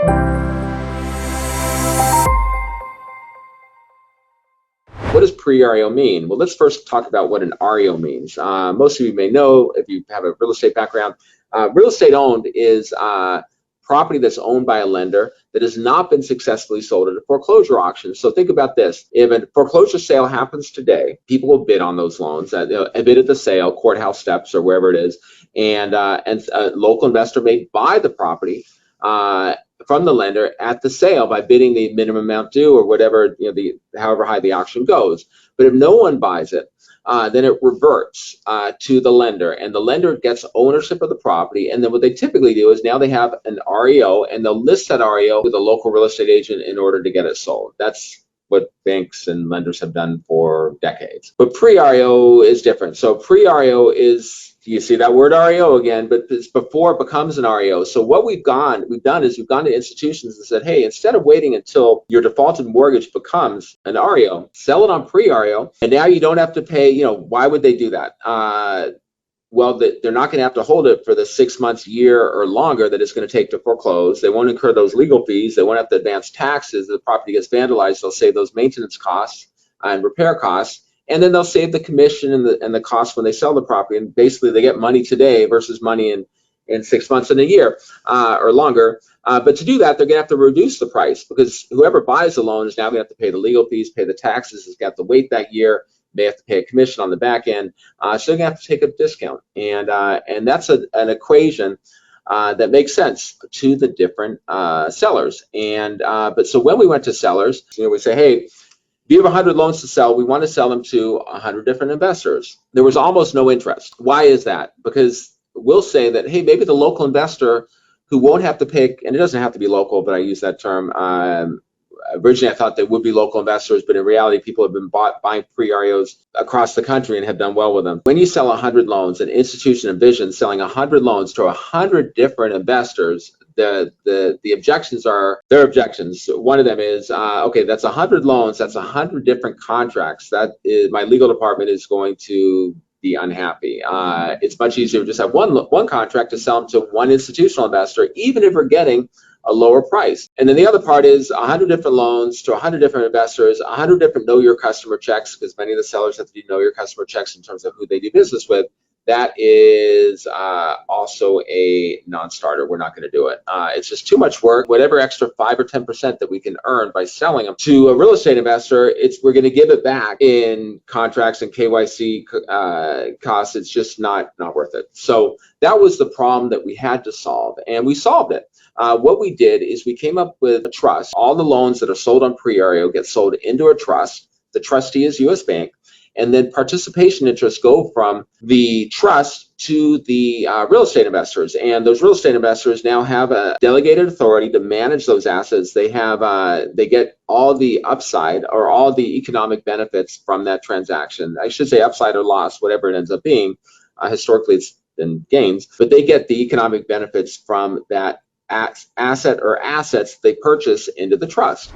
What does pre-REO mean? Well, let's first talk about what an REO means. Most of you may know, if you have a real estate background, real estate owned is property that's owned by a lender that has not been successfully sold at a foreclosure auction. So think about this. If a foreclosure sale happens today, people will bid on those loans, bid at the sale, courthouse steps or wherever it is, and a local investor may buy the property from the lender at the sale by bidding the minimum amount due or whatever, however high the auction goes. But if no one buys it, then it reverts to the lender, and the lender gets ownership of the property. And then what they typically do is now they have an REO, and they'll list that REO with a local real estate agent in order to get it sold. That's what banks and lenders have done for decades. But pre-REO is different. So pre-REO is, you see that word REO again, but it's before it becomes an REO. So what we've done is we've gone to institutions and said, hey, instead of waiting until your defaulted mortgage becomes an REO, sell it on pre-REO, and now you don't have to pay. Why would they do that? Well, they're not going to have to hold it for the 6 months, year, or longer that it's going to take to foreclose. They won't incur those legal fees. They won't have to advance taxes. If the property gets vandalized, they'll save those maintenance costs and repair costs. And then they'll save the commission and the cost when they sell the property. And basically, they get money today versus money in 6 months and a year or longer. But to do that, they're going to have to reduce the price, because whoever buys the loan is now going to have to pay the legal fees, pay the taxes, is going to have to wait that year. They have to pay a commission on the back end, so they're gonna have to take a discount, and that's an equation that makes sense to the different sellers. But so when we went to sellers, we say, hey, if you have 100 loans to sell, we want to sell them to 100 different investors. There was almost no interest. Why is that? Because we'll say that, hey, maybe the local investor who won't have to pick, and it doesn't have to be local, but I use that term. Originally, I thought they would be local investors, but in reality, people have been buying pre-REOs across the country and have done well with them. When you sell 100 loans, an institution envisions selling 100 loans to 100 different investors. The objections are their objections. One of them is, okay, that's 100 loans, that's 100 different contracts. That is, my legal department is going to be unhappy. It's much easier to just have one contract to sell them to one institutional investor, even if we're getting a lower price. And then the other part is 100 different loans to 100 different investors, 100 different know your customer checks, because many of the sellers have to do know your customer checks in terms of who they do business with. That is also a non-starter. We're not going to do it. It's just too much work. Whatever extra 5 or 10% that we can earn by selling them to a real estate investor, we're going to give it back in contracts and KYC costs. It's just not worth it. So that was the problem that we had to solve, and we solved it. What we did is we came up with a trust. All the loans that are sold on pre-REO get sold into a trust. The trustee is U.S. Bank. And then participation interests go from the trust to the real estate investors. And those real estate investors now have a delegated authority to manage those assets. They get all the upside or all the economic benefits from that transaction. I should say upside or loss, whatever it ends up being. Historically, it's been gains, but they get the economic benefits from that asset or assets they purchase into the trust.